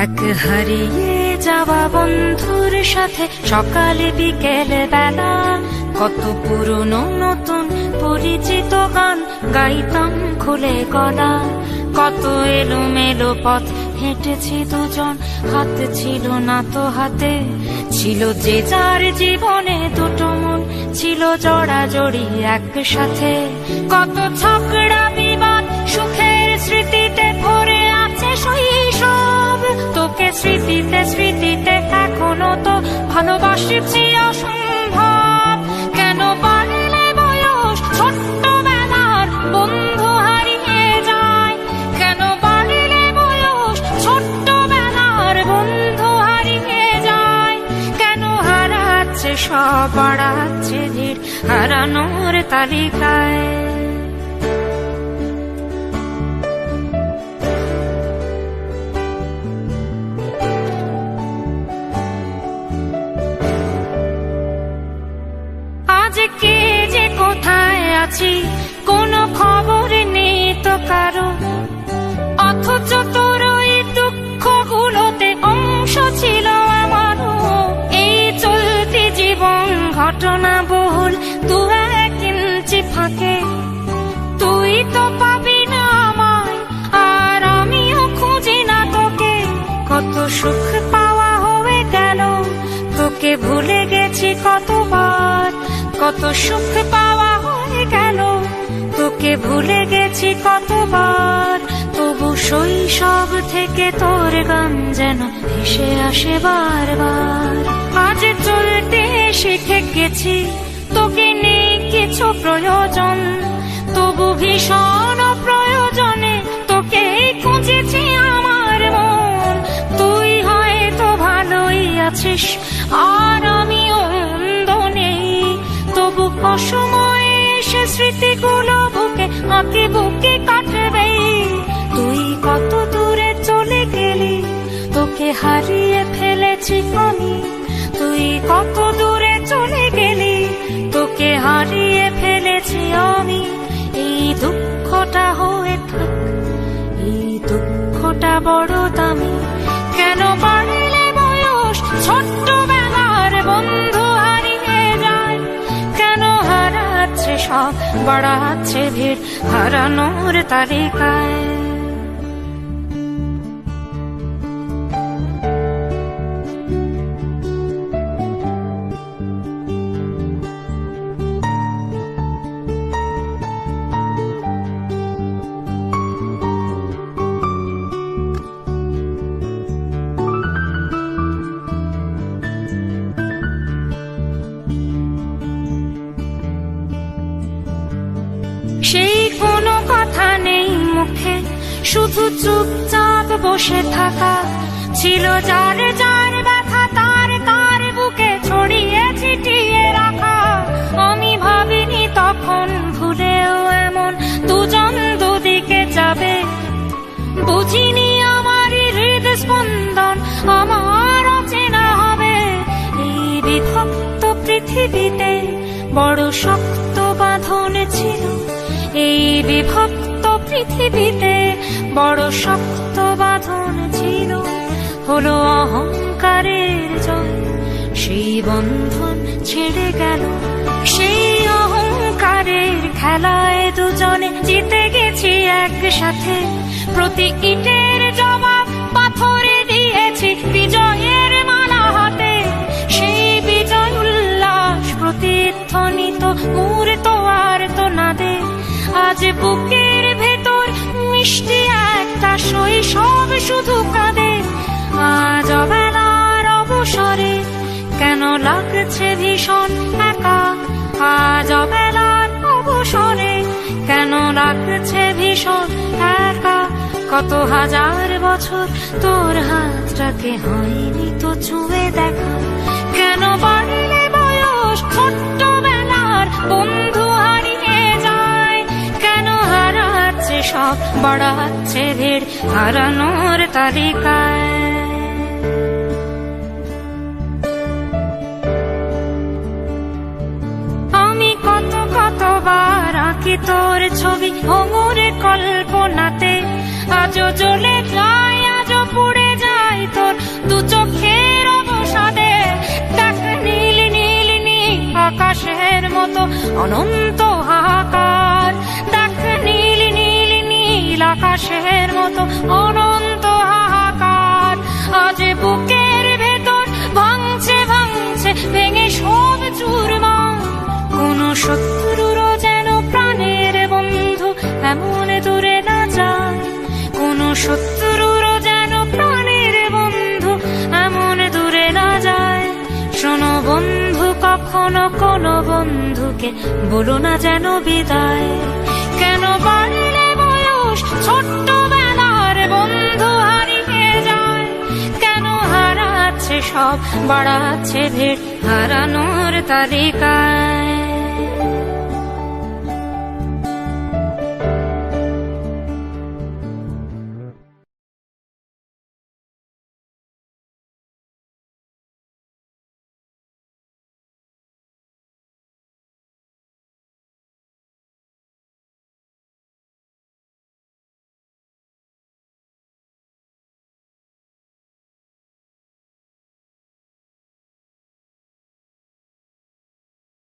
এক হারিয়ে যাওয়া বন্ধুর সাথে সকালে বিকেলে বেলা কত পুরনো নতুন পরিচিত গান গাইতাম খুলে গলা। কত এলোমেলো পথ হেঁটেছি দুজন, হাত ছিল না তো হাতে। ছিল যে যার জীবনে দুটো মন, ছিল জড়াজড়ি একসাথে। কত ঝগড়া বিবাদ সুখের স্মৃতিতে ভরে আছে শৈশব। তোকে স্মৃতিতে স্মৃতিতে এখনো তো ভালোবাসছি অসম্ভব। কেন বাড়লে বয়স ছোট্টবেলার বন্ধু হারিয়ে যায়? কেন বাড়লে বয়স ছোট্টবেলার বন্ধু হারিয়ে যায়? কেন হারাচ্ছে সব, বাড়াচ্ছে ভিড় হারানোর তালিকায়? কে যে কোথায় আছি কোনো খবর নেই তো কারো, অথচ তোর ওই দুঃখগুলোতে অংশ ছিল আমারও। এই চলতি জীবন ঘটনা বহুল দু এক ইঞ্চি ফাঁকে। তুই তো পাবি না আমায় আর আমিও খুঁজি না তোকে। কত সুখ পাওয়া হয়ে গেল, তোকে ভুলে গেছি কতবার। কত সুখ পাওয়া হয়ে গেল, তোকে ভুলে গেছি কতবার। তবু শৈশব থেকে তোর গান যেন ভেসে আসে বারবার। আজ চলতে শিখে গেছি, তোকে নেই কিছু প্রয়োজন। তবু ভীষণ প্রয়োজনে তোকে খুঁজেছি আমার মন। তুই হয়তো ভালোই আছিস আর আমিও মন্দ নেই। তবু অসময়ে এসে স্মৃতিগুলো বুকে আঁকে বুকে কাটবে। তুই কত দূরে চলে গেলি, তোকে হারিয়ে ফেলেছি আমি। তুই কত দূরে চলে গেলি, তোকে হারিয়ে ফেলেছি আমি। এই দুঃখটা হয়ে থাক, এই দুঃখটা বড় দামি। কেন বাড়লে বয়স ছোট্টবেলার বন্ধু হারিয়ে যায়? কেন হারাচ্ছে সব, বাড়াচ্ছে ভিড় হারানোর তালিকায়? সেই কোনো কথা নেই মুখে, শুধু চুপচাপ বসে থাকা। ছিল যার যার ব্যথা তার তার বুকে ছড়িয়ে ছিটিয়ে রাখা। আমি ভাবিনি তখন ভুলেও এমন দুজন দুদিকে যাবে। বুঝিনি আমার হৃদ স্পন্দন আমার অচেনা হবে। এই বিভক্ত পৃথিবীতে বড় শক্ত বাঁধন ছিল। এই বিভক্ত পৃথিবীতে বড় শক্ত বাঁধন ছিল। হলো অহংকারের জয়, সেই বন্ধন ছেড়ে গেল। সেই অহংকারের খেলায় দুজনে জিতে গেছি একসাথে। প্রতি ইটের জবাব পাথরে দিয়েছি বিজয়ের মালা হাতে। সেই বিজয় উল্লাস প্রতিধ্বনিত মুহূর্ত আর তো না দে। আজ বুকের ভেতর মিষ্টি একটা শৈশব শুধু কাঁদে। আজ অবেলার অবসরে কেন লাগছে ভীষণ একা? আজ অবেলার অবসরে কেন লাগছে ভীষণ একা? কত হাজার বছর তোর হাতটাকে হয়নি তো ছুঁয়ে দেখা। কেন বাড়লে বয়স ছোট্টবেলার বন্ধু হারিয়ে যায়? কেন হারাচ্ছে সব, বাড়াচ্ছে ভিড় হারানোর তালিকায়? আমি কতবার আঁকি তোর ছবি ভোরের কল্পনাতে। আজও জ্বলে যায়, আজও পুড়ে যায় তো আকাশের মতো অনন্ত হাহাকার। দেখ নীল নীল নীল আকাশের মতো অনন্ত হাহাকার। আজ বুকের ভেতর ভাঙছে ভাঙছে ভেঙে সব চুরমার। কোন শত্রুরও যেন প্রাণের বন্ধু এমন দূরে না যায়। কোন শত্রুরও যেন প্রাণের বন্ধু এমন দূরে না যায়। শোনো বন্ধু, কখনো কোনো বন্ধুকে বলো না যেন বিদায়। কেন বাড়লে বয়স ছোট্টবেলার বন্ধু হারিয়ে যায়। কেন হারাচ্ছে সব, বাড়াচ্ছে ভিড় হারানোর তালিকায়।